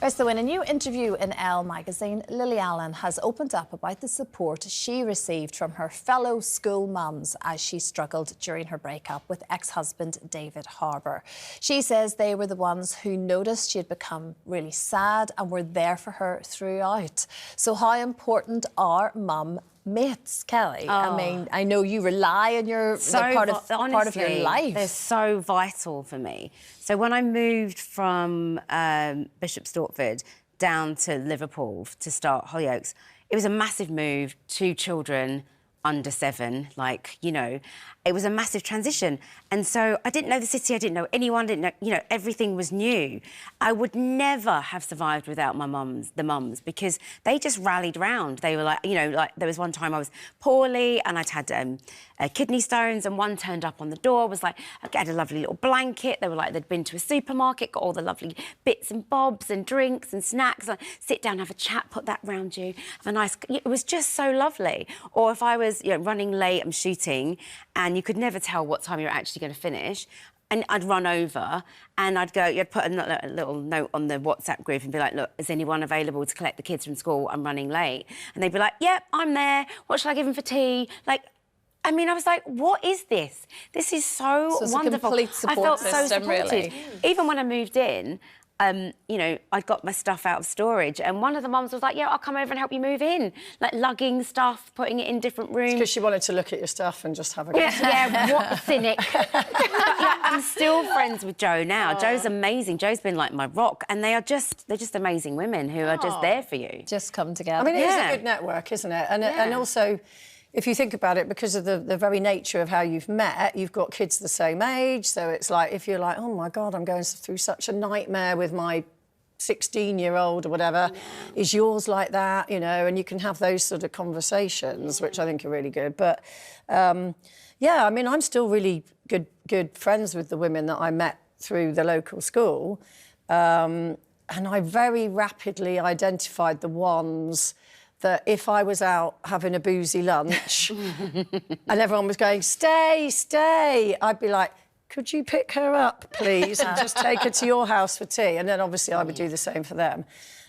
Right, so in a new interview in Elle magazine, Lily Allen has opened up about the support she received from her fellow school mums as she struggled during her breakup with ex-husband David Harbour. She says they were the ones who noticed she had become really sad and were there for her throughout. So how important are mum mates, Kelly? I mean, I know you rely on your part of your life. They're so vital for me. So when I moved from Bishop Stortford down to Liverpool to start Hollyoaks, it was a massive move. 2 children under 7, like, you know, it was a massive transition. And so I didn't know the city, I didn't know anyone, didn't know, you know, everything was new. I would never have survived without my the mums, because they just rallied round. They were like, you know, like there was one time I was poorly and I'd had kidney stones, and one turned up on the door, was like, I had a lovely little blanket. They were like, they'd been to a supermarket, got all the lovely bits and bobs and drinks and snacks. Like, sit down, have a chat, put that round you, have a nice... It was just so lovely. Or if I was, you know, running late, I'm shooting, and you could never tell what time you're actually going to finish, and I'd run over and I'd go, you'd put a little note on the WhatsApp group and be like, look, is anyone available to collect the kids from school? I'm running late. And they'd be like, yep, I'm there. What should I give them for tea? Like, I mean, I was like, what is this? This is so wonderful. It's a complete support I felt system, so supported. really. Even when I moved in, you know, I got my stuff out of storage, and one of the mums was like, yeah, I'll come over and help you move in. Like, lugging stuff, putting it in different rooms. Because she wanted to look at your stuff and just have a go. Yeah, what a cynic. Yeah, I'm still friends with Jo now. Jo's amazing. Jo's been like my rock, and they're just amazing women who are just there for you. Just come together. I mean, it is a good network, isn't it? And also, if you think about it, because of the very nature of how you've met, you've got kids the same age, so it's like, if you're like, oh, my God, I'm going through such a nightmare with my 16-year-old or whatever, is yours like that, you know, and you can have those sort of conversations, which I think are really good. But, yeah, I mean, I'm still really good friends with the women that I met through the local school, and I very rapidly identified the ones that if I was out having a boozy lunch and everyone was going, stay, stay, I'd be like, could you pick her up, please, and just take her to your house for tea? And then, obviously, I would do the same for them.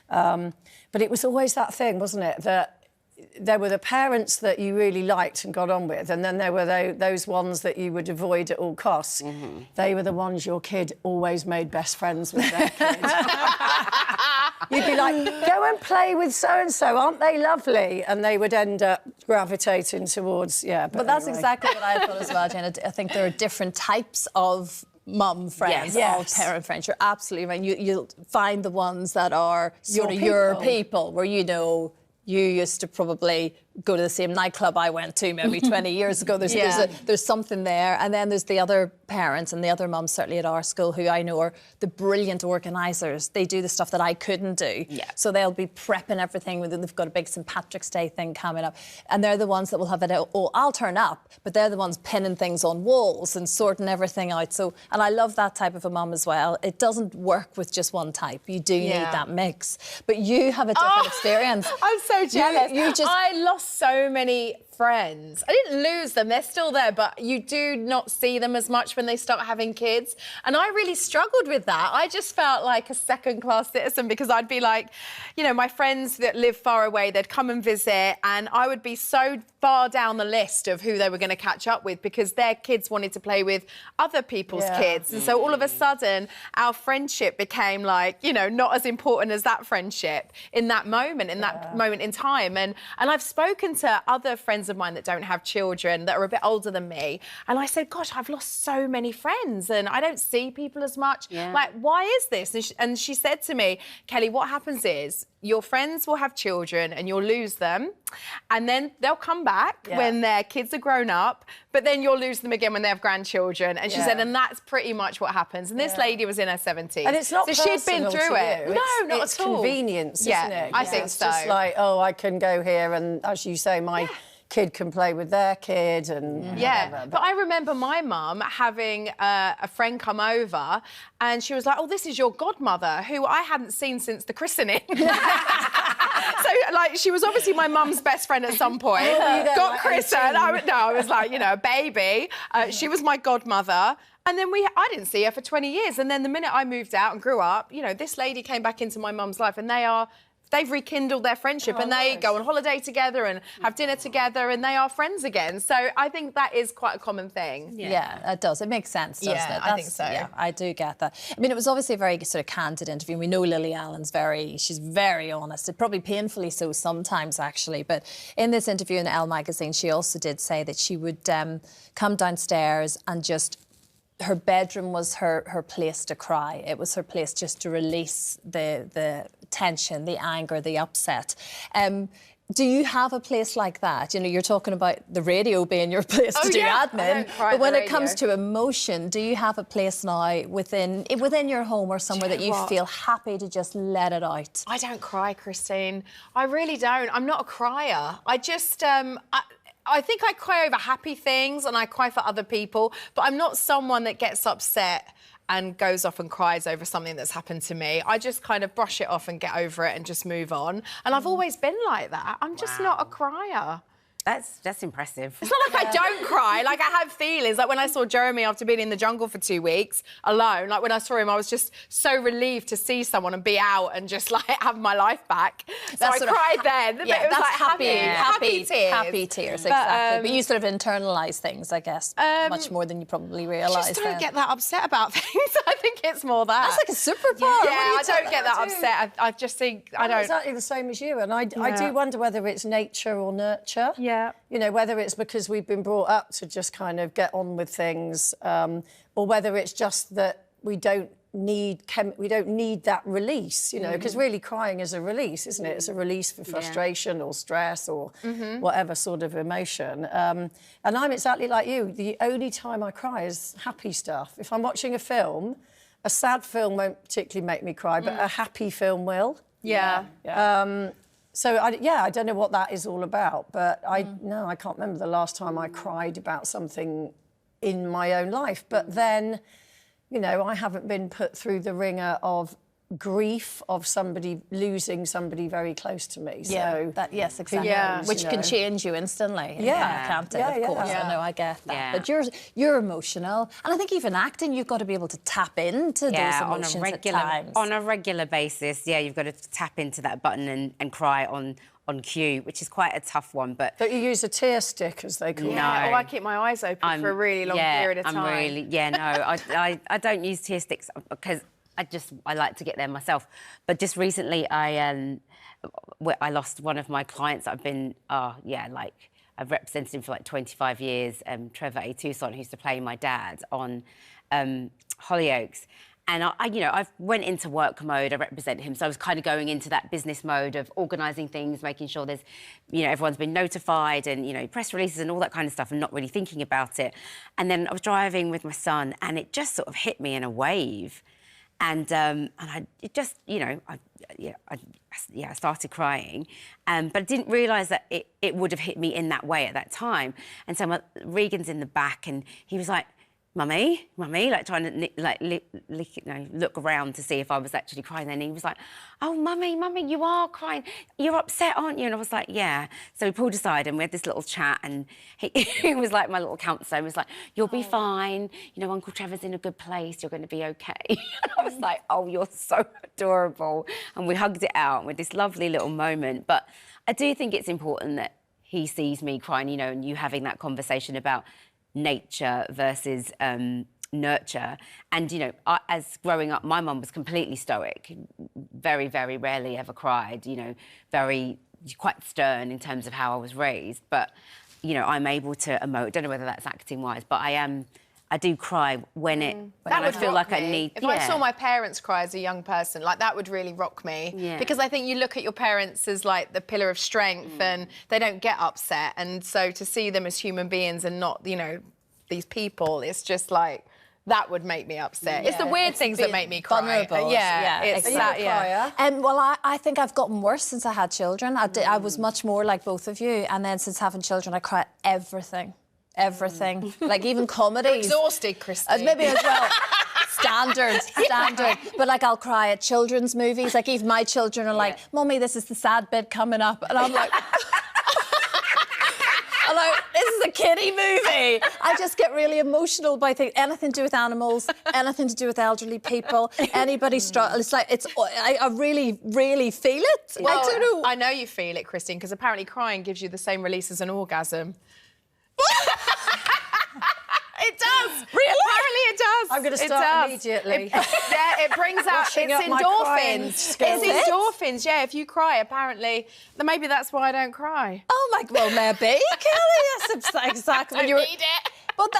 But it was always that thing, wasn't it, that there were the parents that you really liked and got on with, and then there were those ones that you would avoid at all costs. They were the ones your kid always made best friends with their kid. You'd be like, go and play with so-and-so, aren't they lovely? And they would end up gravitating towards, But that's exactly what I thought as well, Jane. I think there are different types of mum friends, of parent friends. You're absolutely right. You'll find the ones that are sort of your people, where you know you used to probably go to the same nightclub I went to maybe 20 years ago. There's something there. And then there's the other parents and the other mums, certainly at our school, who I know are the brilliant organisers. They do the stuff that I couldn't do. So they'll be prepping everything. They've got a big St Patrick's Day thing coming up. And they're the ones that will have it, oh, I'll turn up. But they're the ones pinning things on walls and sorting everything out. So, and I love that type of a mum as well. It doesn't work with just one type. You do need that mix. But you have a different experience. I'm so jealous. I lost so many friends. I didn't lose them, they're still there, but you do not see them as much when they start having kids. And I really struggled with that. I just felt like a second-class citizen, because I'd be like, you know, my friends that live far away, they'd come and visit, and I would be so far down the list of who they were going to catch up with, because their kids wanted to play with other people's kids. And so all of a sudden, our friendship became like, you know, not as important as that friendship in that moment, in time. And I've spoken to other friends of mine that don't have children, that are a bit older than me, and I said, gosh, I've lost so many friends and I don't see people as much. Like, why is this? And she said to me, Kelly, what happens is your friends will have children and you'll lose them, and then they'll come back when their kids are grown up, but then you'll lose them again when they have grandchildren. And she said, and that's pretty much what happens. And this lady was in her 70s. And it's not so she'd been through it. No, not it's at all. Convenience, isn't it? I think it's so. Just like, oh, I can go here, and as you say, my kid can play with their kid and whatever. But I remember my mum having a friend come over, and she was like, oh, this is your godmother, who I hadn't seen since the christening. So, like, she was obviously my mum's best friend at some point. Got christened. I was like, you know, a baby. She was my godmother. And then I didn't see her for 20 years. And then the minute I moved out and grew up, you know, this lady came back into my mum's life, and they've rekindled their friendship, and they go on holiday together and have dinner together, and they are friends again. So I think that is quite a common thing. Yeah, it does. It makes sense, doesn't it? I think so. Yeah, I do get that. I mean, it was obviously a very sort of candid interview. We know Lily Allen's she's very honest. It probably painfully so sometimes, actually. But in this interview in Elle magazine, she also did say that she would come downstairs and just... her bedroom was her place to cry. It was her place just to release the tension, the anger, the upset. Do you have a place like that? You know, you're talking about the radio being your place to do admin, but when it comes to emotion, do you have a place now within your home or somewhere that you feel happy to just let it out? I don't cry, Christine. I really don't. I'm not a crier. I just... I think I cry over happy things and I cry for other people, but I'm not someone that gets upset and goes off and cries over something that's happened to me. I just kind of brush it off and get over it and just move on. And I've always been like that. I'm just not a crier. That's impressive. It's not like I don't cry. Like, I have feelings. Like, when I saw Jeremy after being in the jungle for 2 weeks alone, like, when I saw him, I was just so relieved to see someone and be out and just, like, have my life back. So I cried then. Yeah, it was that's like happy tears. Happy tears, exactly. But you sort of internalise things, I guess, much more than you probably realise. I just don't get that upset about things. I think it's more that. That's like a superpower. Yeah, I don't get that upset. I just think, I don't... exactly the same as you. And I do wonder whether it's nature or nurture. Yeah. You know, whether it's because we've been brought up to just kind of get on with things, or whether it's just that we don't need that release, you know, because really crying is a release, isn't it? It's a release for frustration or stress or whatever sort of emotion. And I'm exactly like you. The only time I cry is happy stuff. If I'm watching a film, a sad film won't particularly make me cry, but a happy film will. Yeah. So, I don't know what that is all about, but I can't remember the last time I cried about something in my own life. But then, you know, I haven't been put through the ringer of grief of somebody losing somebody very close to me. So yes, exactly. Knows, which can change you instantly. Can't it? Of course. I know, I get that. Yeah. But you're emotional, and I think even acting, you've got to be able to tap into those emotions at times. On a regular basis. Yeah, you've got to tap into that button and cry on cue, which is quite a tough one. But don't you use a tear stick, as they call it? Or I keep my eyes open for a really long period of time. I don't use tear sticks because I like to get there myself. But just recently, I lost one of my clients. I've been, I've represented him for like 25 years. Trevor A. Tucson, who used to play my dad on Hollyoaks. And I went into work mode. I represent him, so I was kind of going into that business mode of organising things, making sure there's, everyone's been notified, and press releases and all that kind of stuff, and not really thinking about it. And then I was driving with my son, and it just sort of hit me in a wave. And I started crying, but I didn't realise that it would have hit me in that way at that time. And so Regan's in the back, and he was like, Mummy, like trying to look around to see if I was actually crying. And he was like, oh, Mummy, you are crying. You're upset, aren't you? And I was like, yeah. So we pulled aside and we had this little chat, and he was like my little counsellor. He was like, you'll be fine. Uncle Trevor's in a good place. You're going to be OK. And I was like, oh, you're so adorable. And we hugged it out with this lovely little moment. But I do think it's important that he sees me crying, and you having that conversation about nature versus nurture. And as growing up, my mum was completely stoic, very, very rarely ever cried, quite stern in terms of how I was raised. But I'm able to emote. Don't know whether that's acting wise, but I do cry when I feel like I need... If I saw my parents cry as a young person, like, that would really rock me. Yeah. Because I think you look at your parents as, like, the pillar of strength, and they don't get upset. And so to see them as human beings and not, these people, it's just, like, that would make me upset. Yeah. It's the weird things that make me cry. Vulnerable. It's exactly. Well, I think I've gotten worse since I had children. I was much more like both of you. And then since having children, I cry at everything. Like even comedies. You're exhausted, Christine. Maybe as well. standard. But like, I'll cry at children's movies. Like, even my children are like, "Mummy, this is the sad bit coming up," and I'm like. This is a kiddie movie. I just get really emotional by things. Anything to do with animals, anything to do with elderly people, anybody struggle. It's like, I really, really feel it. Well, I don't know. I know you feel it, Christine, because apparently crying gives you the same release as an orgasm. It does. Really? Apparently it does. I'm going to start immediately. It brings out, it's endorphins. It's endorphins, yeah. If you cry, apparently, then maybe that's why I don't cry. Oh my, well, maybe, Kelly. That's exactly. I don't need it. But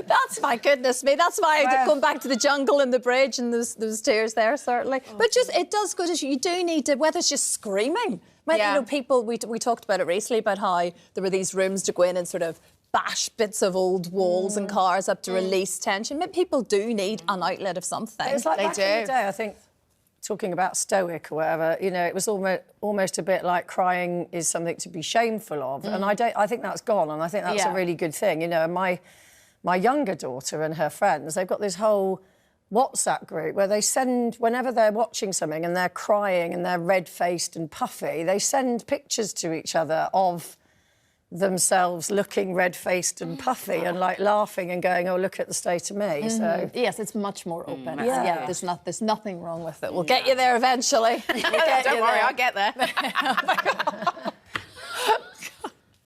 that's, my goodness me. That's why I come back to the jungle and the bridge and those tears there, certainly. But just, it does good as you do need to, whether it's just screaming. You know, people, we talked about it recently, about how there were these rooms to go in and sort of bash bits of old walls and cars up to release tension. People do need an outlet of something. It's like back in the day, I think, talking about stoic or whatever, you know, it was almost a bit like crying is something to be shameful of. And I think that's gone, and I think that's a really good thing. You know, and my younger daughter and her friends, they've got this whole WhatsApp group where they send, whenever they're watching something and they're crying and they're red-faced and puffy, they send pictures to each other of themselves looking red-faced and puffy and like laughing and going, "Oh, look at the state of me." So yes, it's much more open. There's nothing wrong with it. We'll get you there eventually. Don't worry, I'll get there.